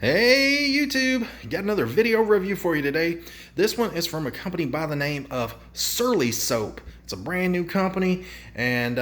Hey YouTube, got another video review for you today. This one is from a company by the name of Surly Soap. It's a brand new company, and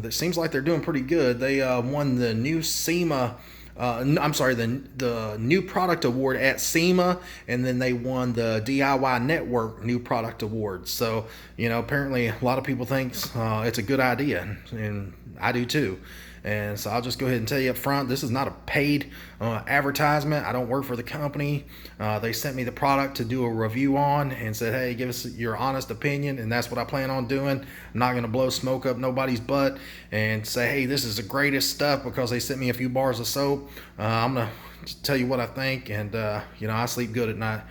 it seems like they're doing pretty good. They won the new SEMA, the new product award at SEMA, and then they won the DIY Network new product award. So, apparently a lot of people think it's a good idea, and I do too. And so I'll just go ahead and tell you up front, this is not a paid advertisement. I don't work for the company. They sent me the product to do a review on and said, hey, give us your honest opinion. And that's what I plan on doing. I'm not going to blow smoke up nobody's butt and say, hey, this is the greatest stuff because they sent me a few bars of soap. I'm going to tell you what I think. And, I sleep good at night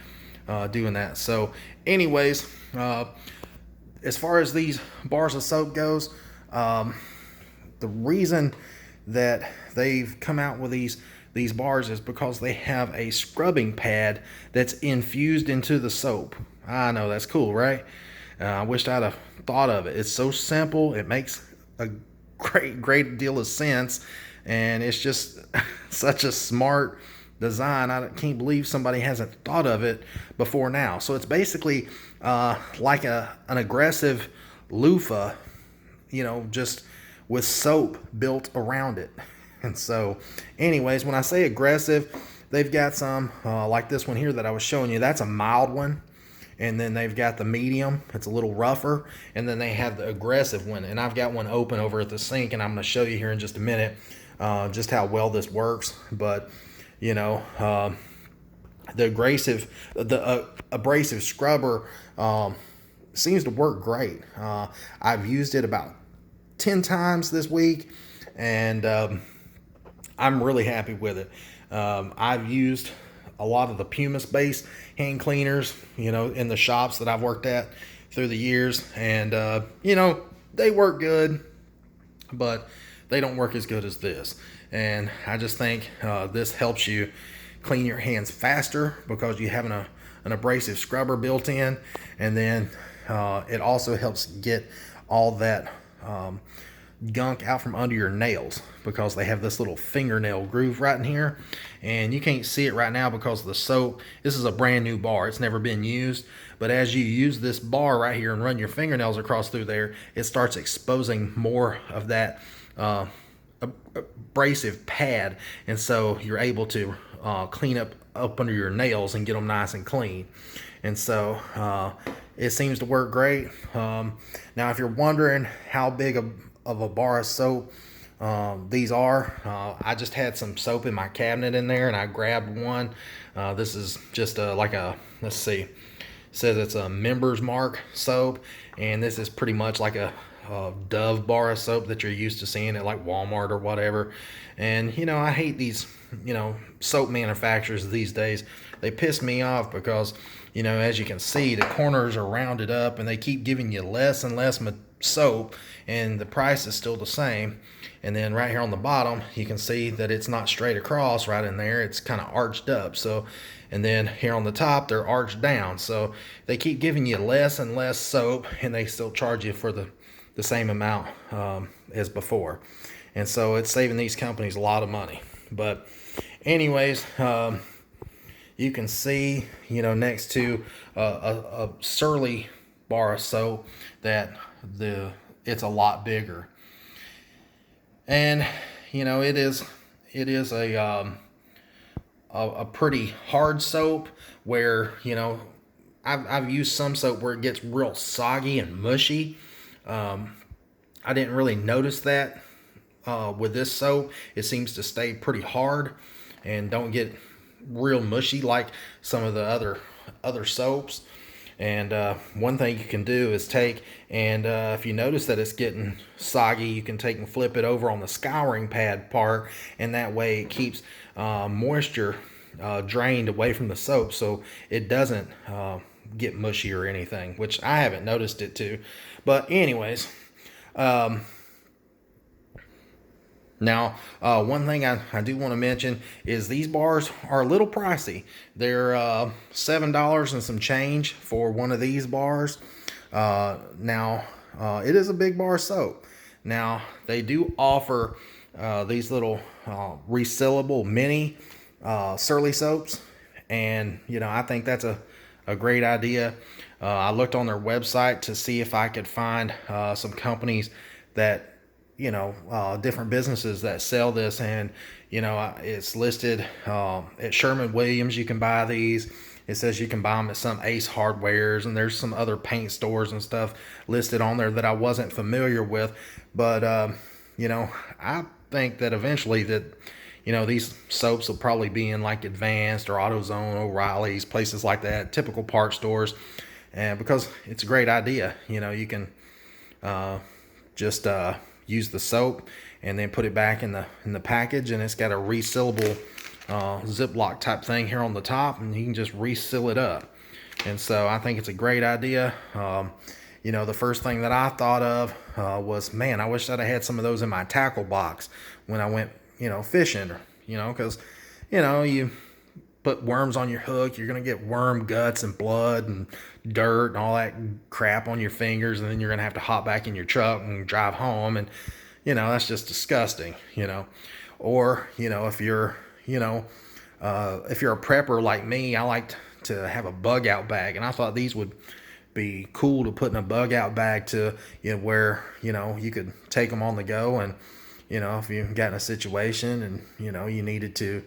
doing that. So anyways, as far as these bars of soap goes, the reason that they've come out with these bars is because they have a scrubbing pad that's infused into the soap. I know, that's cool, right? I wished I'd have thought of it. It's so simple. It makes a great deal of sense, and it's just such a smart design. I can't believe somebody hasn't thought of it before now. So it's basically like an aggressive loofah, just with soap built around it. And so anyways, when I say aggressive, they've got some like this one here that I was showing you. That's a mild one. And then they've got the medium, it's a little rougher, and then they have the aggressive one. And I've got one open over at the sink, and I'm going to show you here in just a minute just how well this works. But the abrasive scrubber seems to work great. I've used it about 10 times this week, and I'm really happy with it. I've used a lot of the Pumice based hand cleaners, in the shops that I've worked at through the years, and they work good, but they don't work as good as this. And I just think this helps you clean your hands faster because you have an abrasive scrubber built in, and then it also helps get all that gunk out from under your nails because they have this little fingernail groove right in here, and you can't see it right now because of the soap. This is a brand new bar. It's never been used, but as you use this bar right here and run your fingernails across through there, it starts exposing more of that abrasive pad, and so you're able to clean up under your nails and get them nice and clean. And so it seems to work great. Now, if you're wondering how big of a bar of soap these are, I just had some soap in my cabinet in there, and I grabbed one. This is just let's see, it says it's a Members Mark soap, and this is pretty much like a Dove bar of soap that you're used to seeing at like Walmart or whatever. And I hate these soap manufacturers these days. They piss me off because as you can see, the corners are rounded up, and they keep giving you less and less soap, and the price is still the same. And then right here on the bottom, you can see that it's not straight across right in there. It's kind of arched up. So, and then here on the top, they're arched down. So they keep giving you less and less soap, and they still charge you for the same amount as before. And so it's saving these companies a lot of money. But anyways, you can see, next to a Surly bar of soap that it's a lot bigger. And it is a pretty hard soap where I've used some soap where it gets real soggy and mushy. I didn't really notice that with this soap. It seems to stay pretty hard and don't get real mushy like some of the other soaps. And one thing you can do is take, and if you notice that it's getting soggy, you can take and flip it over on the scouring pad part, and that way it keeps moisture drained away from the soap so it doesn't get mushy or anything, which I haven't noticed it too. But anyways, now, one thing I do want to mention is these bars are a little pricey. They're $7 and some change for one of these bars. Now, it is a big bar of soap. Now, they do offer these little resealable mini Surly soaps, and I think that's a great idea. I looked on their website to see if I could find some companies that different businesses that sell this, and it's listed at Sherman Williams. You can buy these. It says you can buy them at some Ace Hardwares, and there's some other paint stores and stuff listed on there that I wasn't familiar with. But I think that eventually that these soaps will probably be in like Advanced or AutoZone, O'Reilly's, places like that, typical part stores, and because it's a great idea. You can just use the soap and then put it back in the package, and it's got a resealable Ziploc type thing here on the top, and you can just reseal it up. And so I think it's a great idea. The first thing that I thought of was, man, I wish that I had some of those in my tackle box when I went fishing, because you put worms on your hook, you're going to get worm guts and blood and dirt and all that crap on your fingers, and then you're going to have to hop back in your truck and drive home, and that's just disgusting. Or if you're if you're a prepper like me, I like to have a bug out bag, and I thought these would be cool to put in a bug out bag to where you could take them on the go, and if you got in a situation and you needed to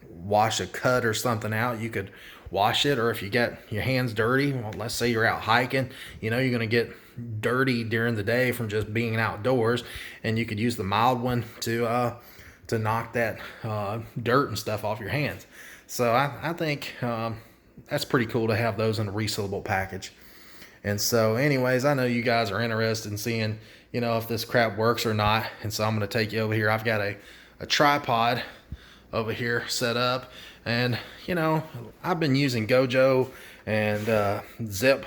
wash a cut or something out, you could wash it. Or if you get your hands dirty, well, let's say you're out hiking, you're going to get dirty during the day from just being outdoors, and you could use the mild one to knock that dirt and stuff off your hands. So I think that's pretty cool to have those in a resealable package. And so anyways, I know you guys are interested in seeing if this crap works or not, and so I'm going to take you over here. I've got a tripod over here set up, and I've been using Gojo and Zip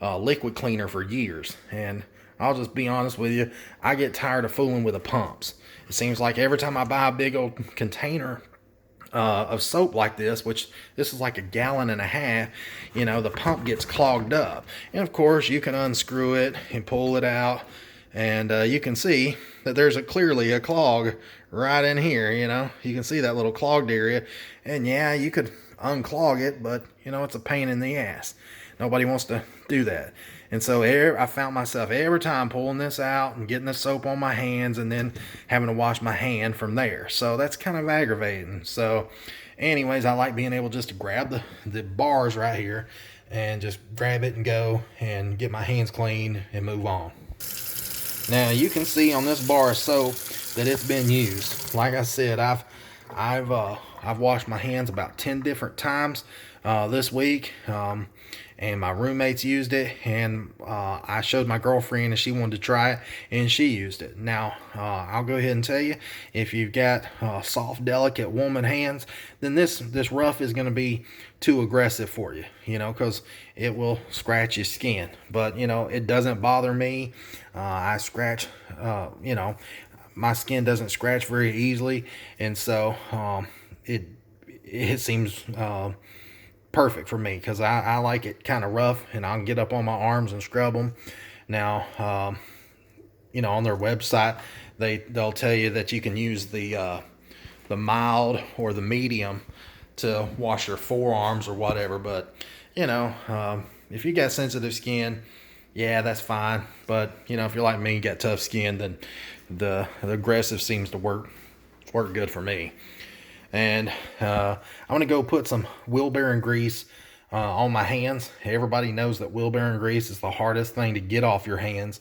liquid cleaner for years, and I'll just be honest with you, I get tired of fooling with the pumps. It seems like every time I buy a big old container of soap like this, which this is like 1.5 gallons, the pump gets clogged up. And of course you can unscrew it and pull it out, and you can see that there's clearly a clog right in here. You can see that little clogged area, and yeah, you could unclog it, but it's a pain in the ass. Nobody wants to do that. And so I found myself every time pulling this out and getting the soap on my hands, and then having to wash my hand from there. So that's kind of aggravating. So anyways, I like being able just to grab the bars right here and just grab it and go and get my hands clean and move on. Now you can see on this bar of soap that it's been used. Like I said, I've washed my hands about 10 different times this week. And my roommates used it, and I showed my girlfriend, and she wanted to try it, and she used it. Now, I'll go ahead and tell you, if you've got soft, delicate woman hands, then this rough is going to be too aggressive for you, because it will scratch your skin. But, it doesn't bother me. I scratch, my skin doesn't scratch very easily, and so it seems perfect for me, because I like it kind of rough, and I'll get up on my arms and scrub them. Now, on their website, they'll tell you that you can use the mild or the medium to wash your forearms or whatever. But if you got sensitive skin, yeah, that's fine. But if you're like me, you got tough skin, then the aggressive seems to work good for me. And I'm going to go put some wheel bearing grease on my hands. Everybody knows that wheel bearing grease is the hardest thing to get off your hands,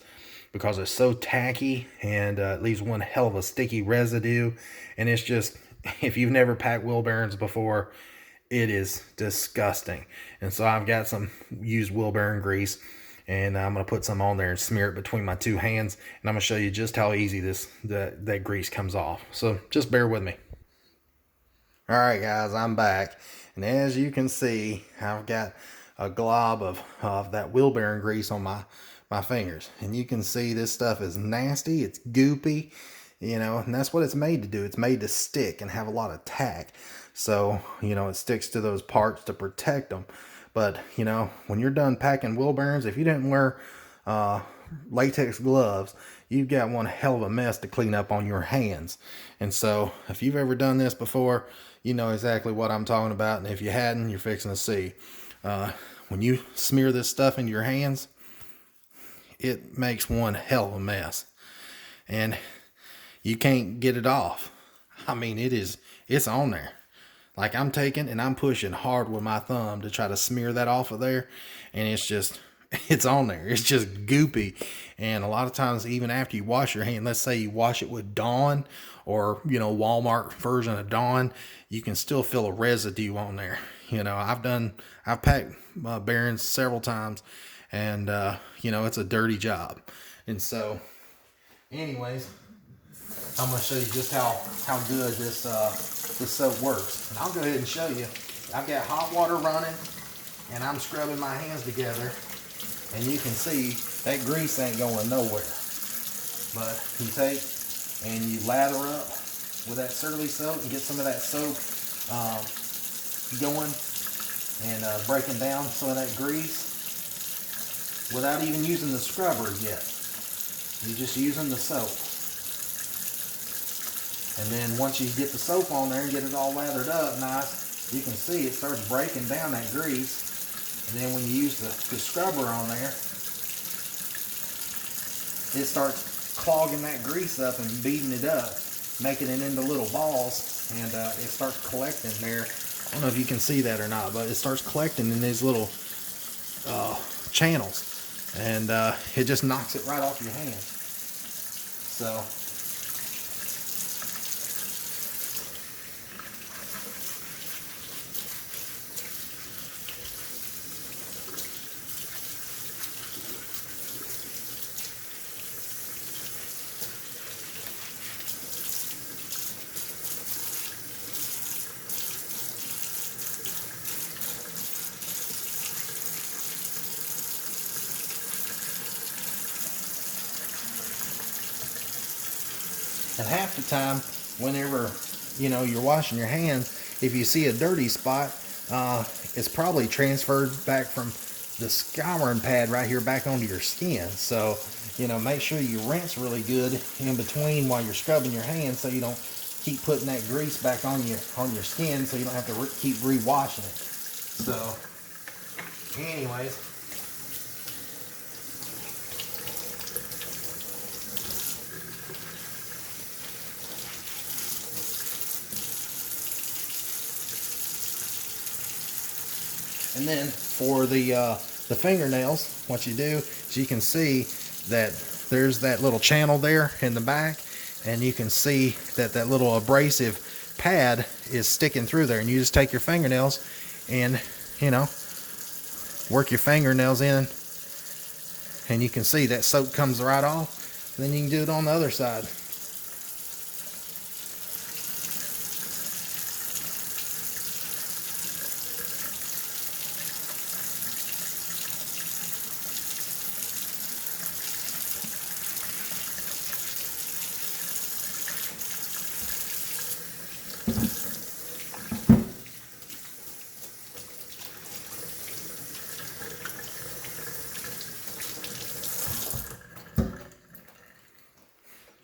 because it's so tacky, and it leaves one hell of a sticky residue. And it's just, if you've never packed wheel bearings before, it is disgusting. And so I've got some used wheel bearing grease, and I'm going to put some on there and smear it between my two hands. And I'm going to show you just how easy that grease comes off. So just bear with me. Alright guys, I'm back, and as you can see, I've got a glob of that wheel bearing grease on my fingers, and you can see this stuff is nasty, it's goopy, and that's what it's made to do. It's made to stick and have a lot of tack, so it sticks to those parts to protect them. But when you're done packing wheel bearings, if you didn't wear latex gloves, you've got one hell of a mess to clean up on your hands. And so if you've ever done this before, you know exactly what I'm talking about. And if you hadn't, you're fixing to see. When you smear this stuff into your hands, it makes one hell of a mess. And you can't get it off. I mean, it's on there. Like, I'm taking and I'm pushing hard with my thumb to try to smear that off of there. And it's on there. It's just goopy. And a lot of times, even after you wash your hand, let's say you wash it with Dawn or, Walmart version of Dawn, you can still feel a residue on there. I've packed bearings several times, and, it's a dirty job. And so, anyways, I'm going to show you just how good this soap works. And I'll go ahead and show you. I've got hot water running, and I'm scrubbing my hands together. And you can see that grease ain't going nowhere. But you take and you lather up with that Surly soap and get some of that soap going and breaking down some of that grease without even using the scrubber yet. You're just using the soap. And then once you get the soap on there and get it all lathered up nice, you can see it starts breaking down that grease. And then when you use the scrubber on there, it starts clogging that grease up and beating it up, making it into little balls, and it starts collecting there. I don't know if you can see that or not, but it starts collecting in these little channels, and it just knocks it right off your hand. So, and half the time, whenever you're washing your hands, if you see a dirty spot, it's probably transferred back from the scouring pad right here back onto your skin. So, make sure you rinse really good in between while you're scrubbing your hands, so you don't keep putting that grease back on your skin, so you don't have to keep re-washing it. So, anyways. And then for the fingernails, what you do is you can see that there's that little channel there in the back, and you can see that that little abrasive pad is sticking through there. And you just take your fingernails and, work your fingernails in, and you can see that soap comes right off. And then you can do it on the other side.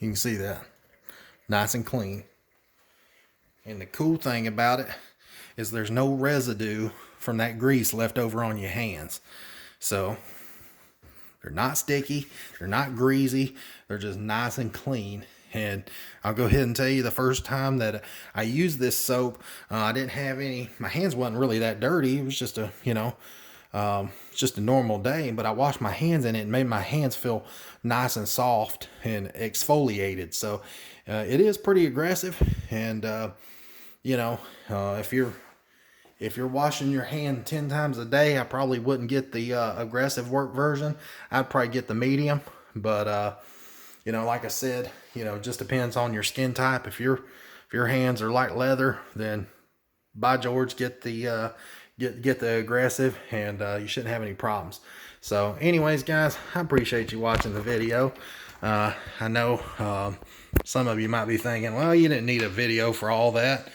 You can see that. Nice and clean. And the cool thing about it is there's no residue from that grease left over on your hands. So they're not sticky, they're not greasy, they're just nice and clean. And I'll go ahead and tell you, the first time that I used this soap, I didn't have any, my hands wasn't really that dirty. It was just a, just a normal day, but I washed my hands in it and made my hands feel nice and soft and exfoliated. So it is pretty aggressive. And if you're washing your hand 10 times a day, I probably wouldn't get the aggressive work version. I'd probably get the medium. But like I said, it just depends on your skin type. If your hands are like leather, then by George, get the aggressive, and you shouldn't have any problems. So anyways, guys, I appreciate you watching the video. I know some of you might be thinking, well, you didn't need a video for all that,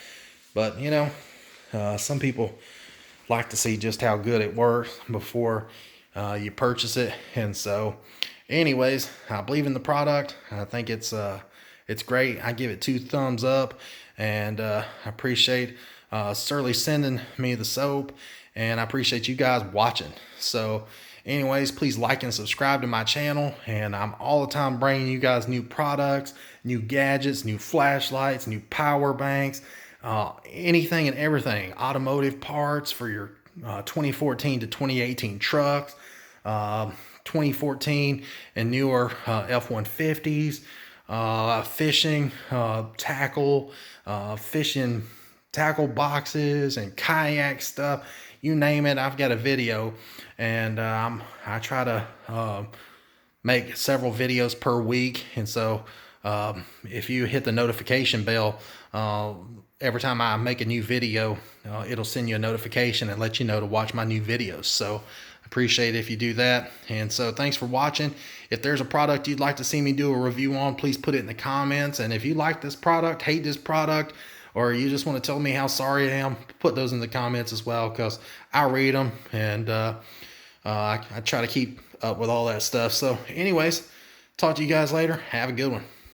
but some people like to see just how good it works before you purchase it. And so anyways, I believe in the product. I think it's great. I give it 2 thumbs up, and I appreciate Surly sending me the soap, and I appreciate you guys watching. So anyways, please like and subscribe to my channel, and I'm all the time bringing you guys new products, new gadgets, new flashlights, new power banks, anything and everything, automotive parts for your 2014 to 2018 trucks, 2014 and newer F-150s, fishing tackle, fishing tackle boxes and kayak stuff, you name it. I've got a video, and I try to make several videos per week. And so if you hit the notification bell, every time I make a new video, it'll send you a notification and let you know to watch my new videos. So appreciate it if you do that. And so thanks for watching. If there's a product you'd like to see me do a review on, please put it in the comments. And if you like this product, hate this product, or you just want to tell me how sorry I am, put those in the comments as well, because I read them, and I try to keep up with all that stuff. So anyways, talk to you guys later. Have a good one.